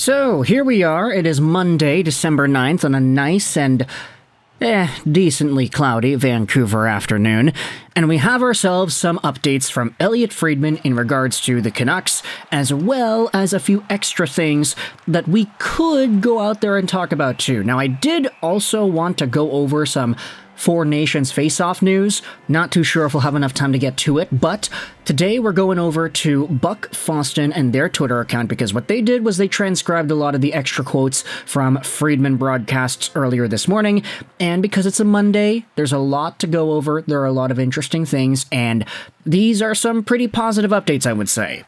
So, here we are. It is Monday, December 9th, on a nice and decently cloudy Vancouver afternoon, and we have ourselves some updates from Elliotte Friedman in regards to the Canucks, as well as a few extra things that we could go out there and talk about too. Now, I did also want to go over some Four Nations face-off news. Not too sure if we'll have enough time to get to it, but today we're going over to Buck Foston and their Twitter account, because what they did was they transcribed a lot of the extra quotes from Friedman broadcasts earlier this morning, and because it's a Monday, there's a lot to go over, there are a lot of interesting things, and these are some pretty positive updates, I would say.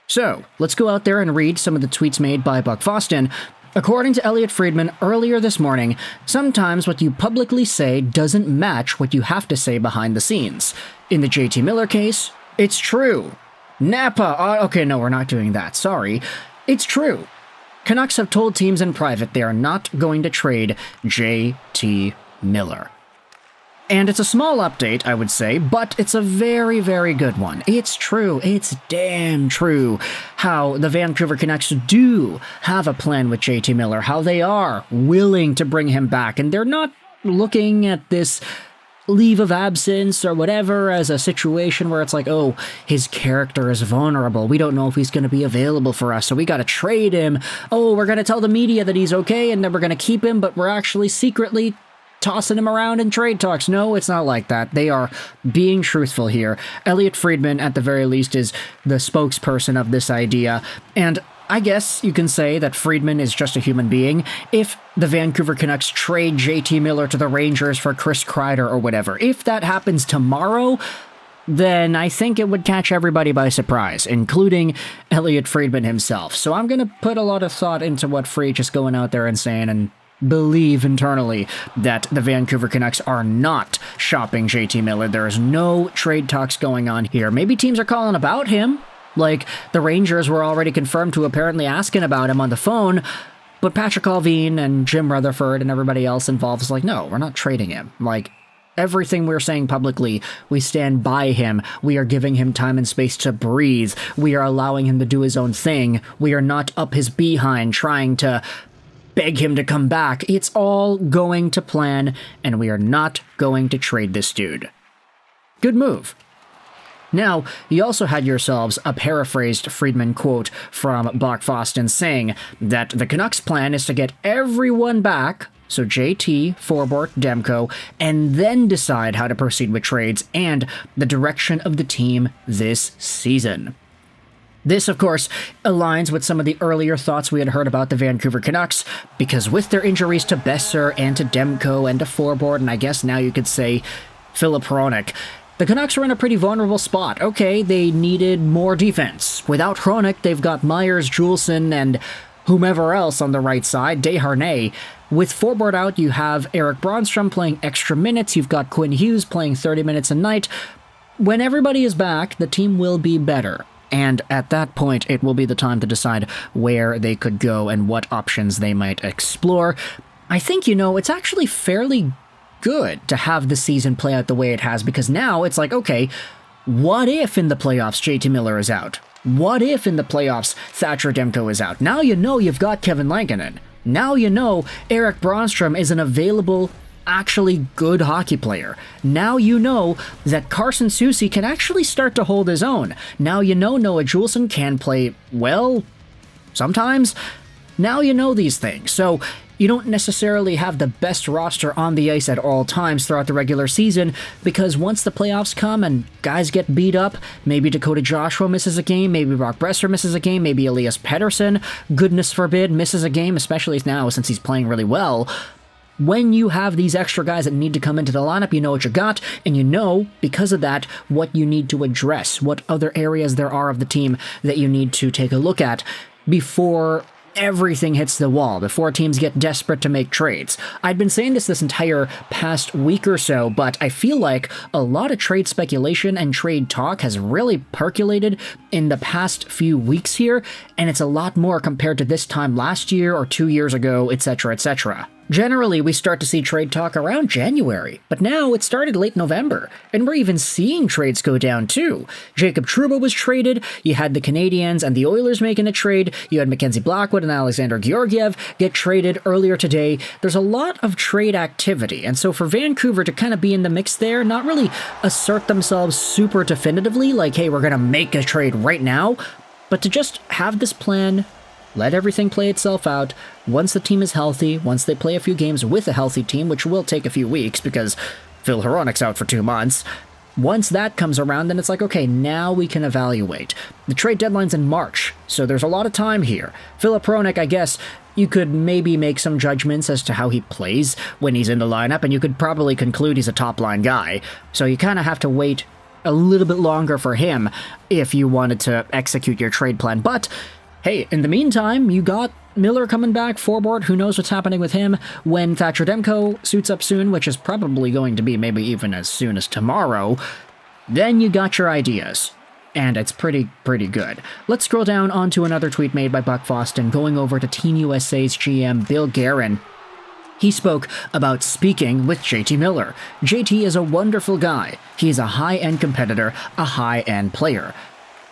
So, let's go out there and read some of the tweets made by Buck Foston. According to Elliotte Friedman earlier this morning, sometimes what you publicly say doesn't match what you have to say behind the scenes. In the JT Miller case, it's true. Napa, okay, no, we're not doing that, sorry. It's true. Canucks have told teams in private they are not going to trade JT Miller. And it's a small update, I would say, but it's a very, very good one. It's true, it's damn true, how the Vancouver Canucks do have a plan with JT Miller, how they are willing to bring him back, and they're not looking at this leave of absence or whatever as a situation where it's like, oh, his character is vulnerable, we don't know if he's going to be available for us, so we got to trade him. Oh, we're going to tell the media that he's okay, and then we're going to keep him, but we're actually secretly tossing him around in trade talks. No, it's not like that. They are being truthful here. Elliotte Friedman, at the very least, is the spokesperson of this idea, and I guess you can say that Friedman is just a human being. If the Vancouver Canucks trade JT Miller to the Rangers for Chris Kreider or whatever, if that happens tomorrow, then I think it would catch everybody by surprise, including Elliotte Friedman himself. So I'm going to put a lot of thought into what Fried is going out there and saying, and believe internally that the Vancouver Canucks are not shopping JT Miller. There is no trade talks going on here. Maybe teams are calling about him, like the Rangers were already confirmed to apparently asking about him on the phone, but Patrick Allvin and Jim Rutherford and everybody else involved is like, no, we're not trading him. Like, everything we're saying publicly, we stand by him. We are giving him time and space to breathe. We are allowing him to do his own thing. We are not up his behind trying to beg him to come back. It's all going to plan, and we are not going to trade this dude. Good move. Now, you also had yourselves a paraphrased Friedman quote from Buck Foston saying that the Canucks' plan is to get everyone back, so JT, Forbort, Demko, and then decide how to proceed with trades and the direction of the team this season. This, of course, aligns with some of the earlier thoughts we had heard about the Vancouver Canucks, because with their injuries to Besser and to Demko and to Forbort, and I guess now you could say Filip Hronek, the Canucks were in a pretty vulnerable spot. Okay, they needed more defense. Without Hronek, they've got Myers, Juleson, and whomever else on the right side, Desharnais. With Forbort out, you have Erik Brannstrom playing extra minutes, you've got Quinn Hughes playing 30 minutes a night. When everybody is back, the team will be better. And at that point, it will be the time to decide where they could go and what options they might explore. I think, it's actually fairly good to have the season play out the way it has, because now it's like, okay, what if in the playoffs JT Miller is out? What if in the playoffs Thatcher Demko is out? Now you know you've got Kevin Lankinen. Now you know Erik Brannstrom is an available, actually good hockey player. Now you know that Carson Soucy can actually start to hold his own. Now you know Noah Juleson can play well, sometimes. Now you know these things. So you don't necessarily have the best roster on the ice at all times throughout the regular season, because once the playoffs come and guys get beat up, maybe Dakota Joshua misses a game, maybe Brock Boeser misses a game, maybe Elias Pettersson, goodness forbid, misses a game, especially now since he's playing really well. When you have these extra guys that need to come into the lineup, you know what you got, and you know, because of that, what you need to address, what other areas there are of the team that you need to take a look at before everything hits the wall, before teams get desperate to make trades. I'd been saying this entire past week or so, but I feel like a lot of trade speculation and trade talk has really percolated in the past few weeks here, and it's a lot more compared to this time last year or 2 years ago, etc., etc. Generally, we start to see trade talk around January, but now it started late November, and we're even seeing trades go down too. Jacob Trouba was traded, you had the Canadiens and the Oilers making a trade, you had Mackenzie Blackwood and Alexander Georgiev get traded earlier today. There's a lot of trade activity, and so for Vancouver to kind of be in the mix there, not really assert themselves super definitively, like, hey, we're going to make a trade right now, but to just have this plan, let everything play itself out. Once the team is healthy, once they play a few games with a healthy team, which will take a few weeks because Phil Hronik's out for 2 months, once that comes around, then it's like, okay, now we can evaluate. The trade deadline's in March, so there's a lot of time here. Philip Hronik, I guess, you could maybe make some judgments as to how he plays when he's in the lineup, and you could probably conclude he's a top-line guy. So you kind of have to wait a little bit longer for him if you wanted to execute your trade plan. But hey, in the meantime, you got Miller coming back, forward, who knows what's happening with him when Thatcher Demko suits up soon, which is probably going to be maybe even as soon as tomorrow. Then you got your ideas, and it's pretty good. Let's scroll down onto another tweet made by Buck Foston, going over to Team USA's GM Bill Guerin. He spoke about speaking with JT Miller. JT is a wonderful guy. He's a high-end competitor, a high-end player.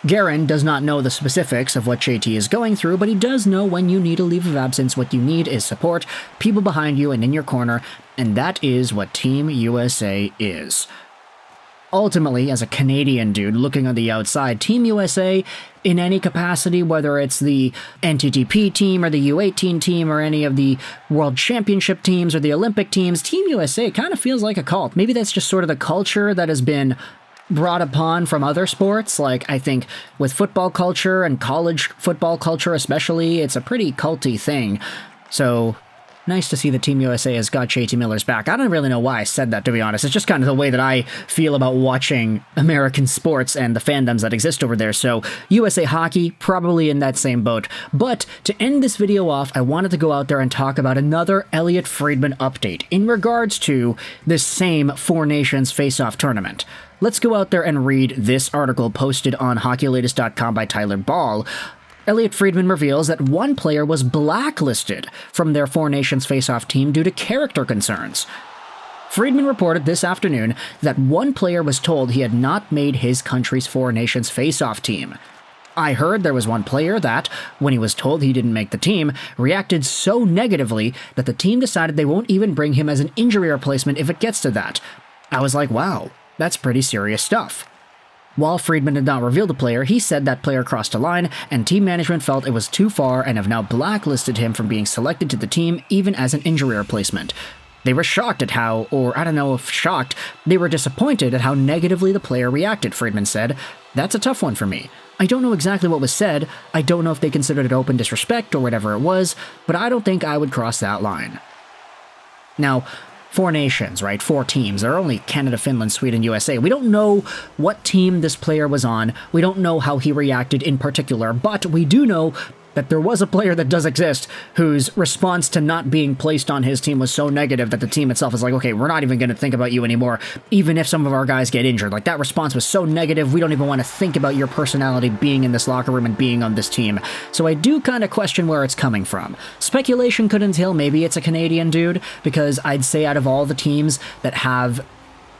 Guerin does not know the specifics of what JT is going through, but he does know when you need a leave of absence. What you need is support, people behind you and in your corner, and that is what Team USA is. Ultimately, as a Canadian dude looking on the outside, Team USA, in any capacity, whether it's the NTDP team or the U18 team or any of the World Championship teams or the Olympic teams, Team USA kind of feels like a cult. Maybe that's just sort of the culture that has been brought upon from other sports. Like, I think with football culture and college football culture especially, it's a pretty culty thing. So nice to see that Team USA has got JT Miller's back. I don't really know why I said that, to be honest. It's just kind of the way that I feel about watching American sports and the fandoms that exist over there. So USA Hockey, probably in that same boat. But to end this video off, I wanted to go out there and talk about another Elliotte Friedman update in regards to this same Four Nations Face-Off tournament. Let's go out there and read this article posted on HockeyLatest.com by Tyler Ball. Elliotte Friedman reveals that one player was blacklisted from their Four Nations Face-Off team due to character concerns. Friedman reported this afternoon that one player was told he had not made his country's Four Nations Face-Off team. I heard there was one player that, when he was told he didn't make the team, reacted so negatively that the team decided they won't even bring him as an injury replacement if it gets to that. I was like, wow, that's pretty serious stuff. While Friedman did not reveal the player, he said that player crossed a line, and team management felt it was too far and have now blacklisted him from being selected to the team even as an injury replacement. They were shocked at how, or I don't know if shocked, they were disappointed at how negatively the player reacted, Friedman said. That's a tough one for me. I don't know exactly what was said, I don't know if they considered it open disrespect or whatever it was, but I don't think I would cross that line. Now, Four nations, right? 4 teams. There are only Canada, Finland, Sweden, USA. We don't know what team this player was on. We don't know how he reacted in particular, but we do know that there was a player that does exist whose response to not being placed on his team was so negative that the team itself is like, okay, we're not even going to think about you anymore, even if some of our guys get injured. Like, that response was so negative, we don't even want to think about your personality being in this locker room and being on this team. So I do kind of question where it's coming from. Speculation could entail maybe it's a Canadian dude, because I'd say out of all the teams that have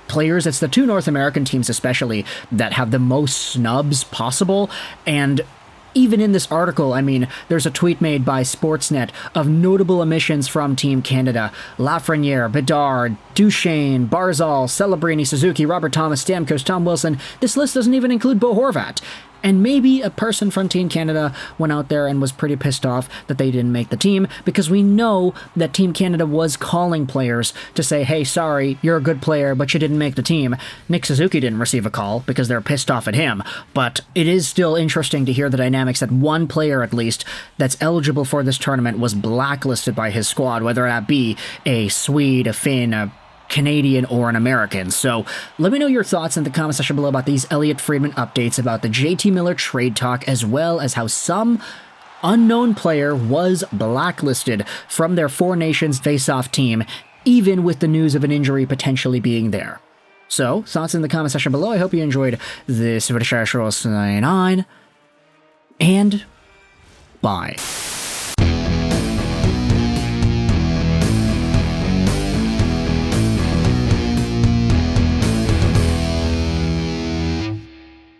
players, it's the 2 North American teams especially that have the most snubs possible, and even in this article, I mean, there's a tweet made by Sportsnet of notable omissions from Team Canada. Lafreniere, Bedard, Duchesne, Barzal, Celebrini, Suzuki, Robert Thomas, Stamkos, Tom Wilson. This list doesn't even include Bo Horvat. And maybe a person from Team Canada went out there and was pretty pissed off that they didn't make the team, because we know that Team Canada was calling players to say, hey, sorry, you're a good player, but you didn't make the team. Nick Suzuki didn't receive a call because they're pissed off at him, but it is still interesting to hear the dynamics that one player, at least, that's eligible for this tournament was blacklisted by his squad, whether that be a Swede, a Finn, a Canadian, or an American. So let me know your thoughts in the comment section below about these Elliotte Friedman updates about the JT Miller trade talk, as well as how some unknown player was blacklisted from their Four Nations face-off team, even with the news of an injury potentially being there. So, thoughts in the comment section below. I hope you enjoyed this video, and bye.